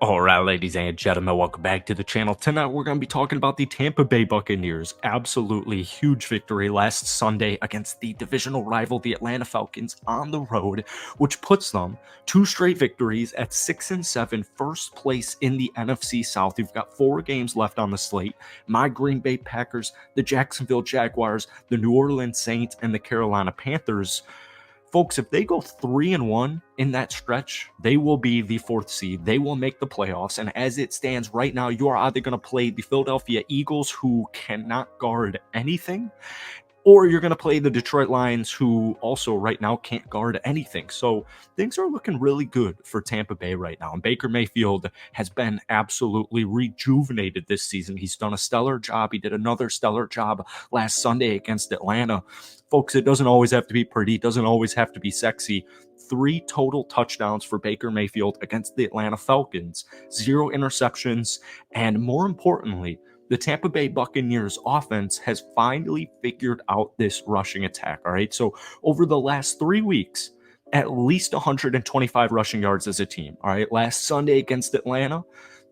All right, ladies and gentlemen, welcome back to the channel. Tonight, we're going to be talking about the Tampa Bay Buccaneers. Absolutely huge victory last Sunday against the divisional rival, the Atlanta Falcons, on the road, which puts them 2 straight victories at 6-7, first place in the NFC South. You've got 4 games left on the slate. My Green Bay Packers, the Jacksonville Jaguars, the New Orleans Saints, and the Carolina Panthers. Folks, if they go 3-1 in that stretch, they will be the 4th seed. They will make the playoffs. And as it stands right now, you are either going to play the Philadelphia Eagles, who cannot guard anything, or you're going to play the Detroit Lions, who also right now can't guard anything. So things are looking really good for Tampa Bay right now. And Baker Mayfield has been absolutely rejuvenated this season. He's done a stellar job. He did another stellar job last Sunday against Atlanta. Folks, it doesn't always have to be pretty. It doesn't always have to be sexy. 3 total touchdowns for Baker Mayfield against the Atlanta Falcons, 0 interceptions, and more importantly, the Tampa Bay Buccaneers offense has finally figured out this rushing attack, all right? So over the last 3 weeks, at least 125 rushing yards as a team, all right? Last Sunday against Atlanta,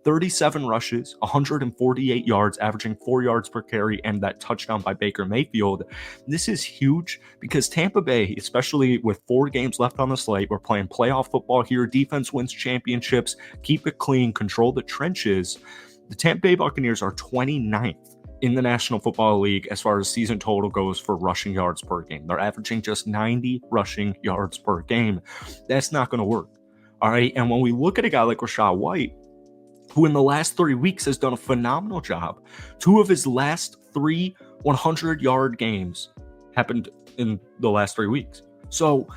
37 rushes, 148 yards, averaging 4 yards per carry, and that touchdown by Baker Mayfield. This is huge because Tampa Bay, especially with 4 games left on the slate, we're playing playoff football here. Defense wins championships, keep it clean, control the trenches. The Tampa Bay Buccaneers are 29th in the National Football League as far as season total goes for rushing yards per game. They're averaging just 90 rushing yards per game. That's not going to work. All right. And when we look at a guy like Rachaad White, who in the last 3 weeks has done a phenomenal job, 2 of his last 3 100-yard games happened in the last 3 weeks. So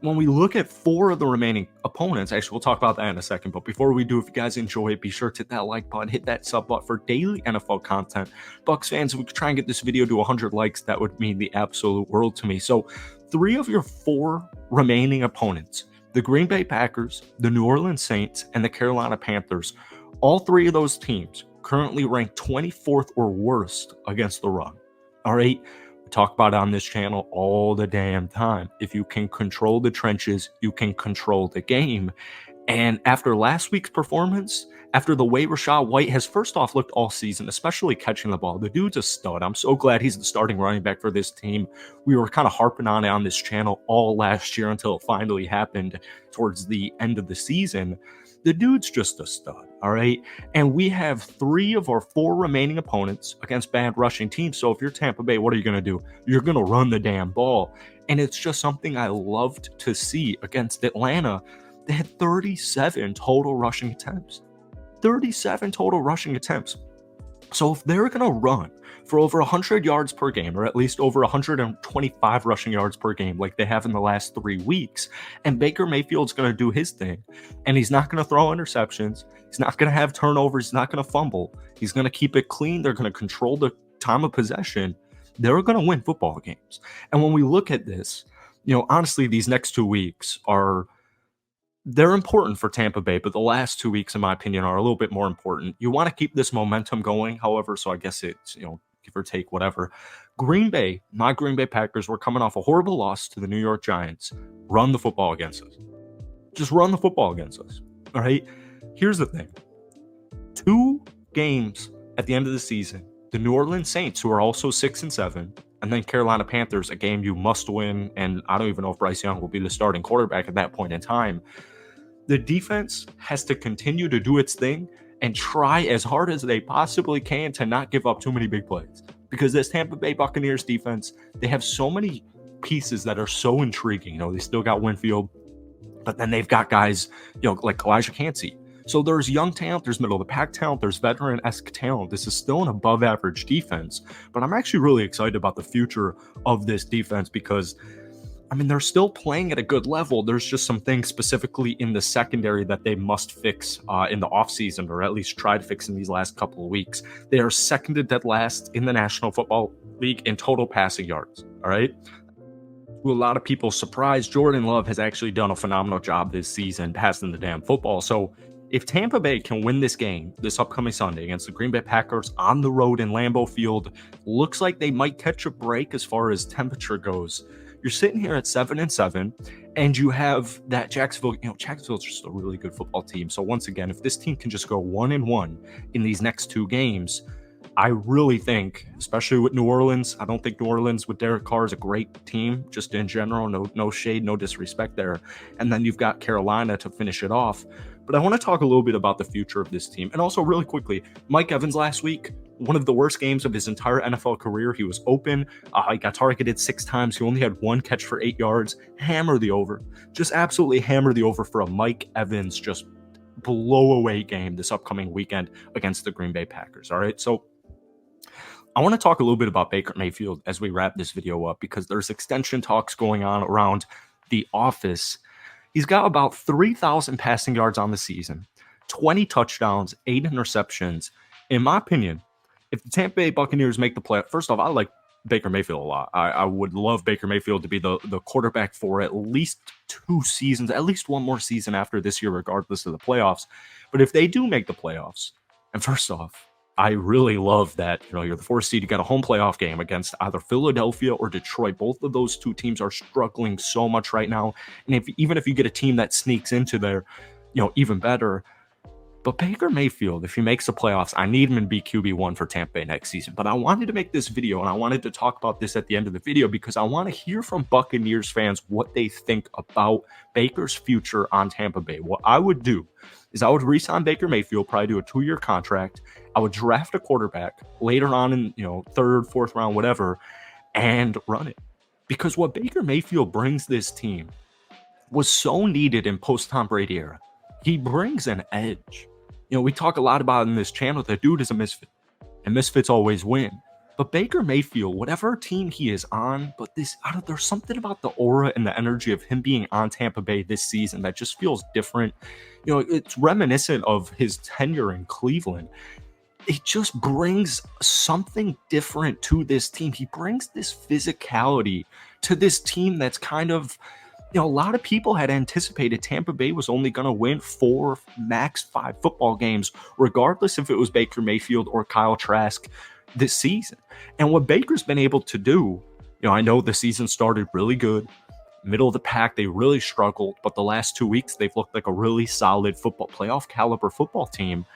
when we look at 4 of the remaining opponents, actually, we'll talk about that in a second. But before we do, if you guys enjoy it, be sure to hit that like button, hit that sub button for daily NFL content. Bucs fans, if we could try and get this video to 100 likes, that would mean the absolute world to me. So 3 of your 4 remaining opponents, the Green Bay Packers, the New Orleans Saints, and the Carolina Panthers, all 3 of those teams currently ranked 24th or worst against the run. All right. Talk about it on this channel all the damn time. If you can control the trenches, you can control the game. And after last week's performance, after the way Rachaad White has first off looked all season, especially catching the ball, the dude's a stud. I'm so glad he's the starting running back for this team. We were kind of harping on it on this channel all last year until it finally happened towards the end of the season. The dude's just a stud, all right? And we have 3 of our 4 remaining opponents against bad rushing teams. So if you're Tampa Bay, what are you going to do? You're going to run the damn ball. And it's just something I loved to see against Atlanta. They had 37 total rushing attempts. 37 total rushing attempts. So if they're going to run for over 100 yards per game, or at least over 125 rushing yards per game like they have in the last 3 weeks, and Baker Mayfield's going to do his thing, and he's not going to throw interceptions, he's not going to have turnovers, he's not going to fumble, he's going to keep it clean, they're going to control the time of possession, they're going to win football games. And when we look at this, honestly, these next 2 weeks they're important for Tampa Bay, but the last 2 weeks, in my opinion, are a little bit more important. You want to keep this momentum going, however, so I guess it's, give or take, whatever. Green Bay, my Green Bay Packers, were coming off a horrible loss to the New York Giants. Run the football against us. Just run the football against us, all right? Here's the thing. 2 games at the end of the season, the New Orleans Saints, who are also 6-7, and then Carolina Panthers, a game you must win, and I don't even know if Bryce Young will be the starting quarterback at that point in time. The defense has to continue to do its thing and try as hard as they possibly can to not give up too many big plays. Because this Tampa Bay Buccaneers defense, they have so many pieces that are so intriguing. They still got Winfield, but then they've got guys, like Elijah Cansey. So there's young talent, there's middle of the pack talent, there's veteran-esque talent. This is still an above average defense, but I'm actually really excited about the future of this defense because they're still playing at a good level. There's just some things specifically in the secondary that they must fix in the offseason, or at least try to fix in these last couple of weeks. They are second to dead last in the National Football League in total passing yards, all right? To a lot of people's surprise, Jordan Love has actually done a phenomenal job this season passing the damn football. So if Tampa Bay can win this game this upcoming Sunday against the Green Bay Packers on the road in Lambeau Field, looks like they might catch a break as far as temperature goes. You're sitting here at 7-7, And you have that Jacksonville, Jacksonville's just a really good football team. So once again, if this team can just go 1-1 in these next 2 games, I really think, especially with New Orleans, I don't think New Orleans with Derek Carr is a great team, just in general. No shade, no disrespect there. And then you've got Carolina to finish it off. But I want to talk a little bit about the future of this team. And also, really quickly, Mike Evans last week, one of the worst games of his entire NFL career. He was open. He got targeted 6 times. He only had 1 catch for 8 yards. Hammer the over. Just absolutely hammer the over for a Mike Evans just blow away game this upcoming weekend against the Green Bay Packers. All right. So I want to talk a little bit about Baker Mayfield as we wrap this video up, because there's extension talks going on around the office. He's got about 3,000 passing yards on the season, 20 touchdowns, 8 interceptions. In my opinion, if the Tampa Bay Buccaneers make the play, first off, I like Baker Mayfield a lot. I would love Baker Mayfield to be the quarterback for at least 2 seasons, at least 1 more season after this year, regardless of the playoffs. But if they do make the playoffs, and first off, I really love that, you're the 4th seed. You got a home playoff game against either Philadelphia or Detroit. Both of those 2 teams are struggling so much right now. And even if you get a team that sneaks into there, even better. But Baker Mayfield, if he makes the playoffs, I need him to be QB1 for Tampa Bay next season. But I wanted to make this video, and I wanted to talk about this at the end of the video, because I want to hear from Buccaneers fans what they think about Baker's future on Tampa Bay. What I would do is I would re-sign Baker Mayfield, probably do a 2-year contract. I would draft a quarterback later on in, 3rd, 4th round, whatever, and run it. Because what Baker Mayfield brings this team was so needed in post-Tom Brady era. He brings an edge. We talk a lot about in this channel, the dude is a misfit, and misfits always win. But Baker Mayfield, whatever team he is on, but there's something about the aura and the energy of him being on Tampa Bay this season that just feels different. It's reminiscent of his tenure in Cleveland. It just brings something different to this team. He brings this physicality to this team that's kind of, a lot of people had anticipated Tampa Bay was only going to win 4, max 5 football games, regardless if it was Baker Mayfield or Kyle Trask this season. And what Baker's been able to do, I know the season started really good. Middle of the pack, they really struggled, but the last 2 weeks, they've looked like a really solid playoff caliber football team.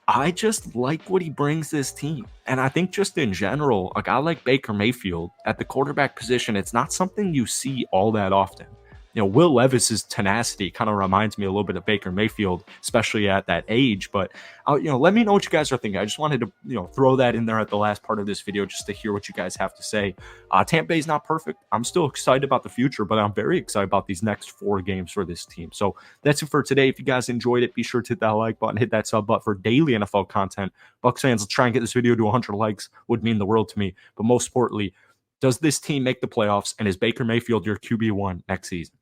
I just like what he brings this team. And I think just in general, a guy like Baker Mayfield at the quarterback position, it's not something you see all that often. Will Levis's tenacity kind of reminds me a little bit of Baker Mayfield, especially at that age. But, let me know what you guys are thinking. I just wanted to, throw that in there at the last part of this video just to hear what you guys have to say. Tampa Bay's not perfect. I'm still excited about the future, but I'm very excited about these next 4 games for this team. So that's it for today. If you guys enjoyed it, be sure to hit that like button, hit that sub button for daily NFL content. Bucs fans, let's try and get this video to 100 likes. Would mean the world to me. But most importantly, does this team make the playoffs, and is Baker Mayfield your QB1 next season?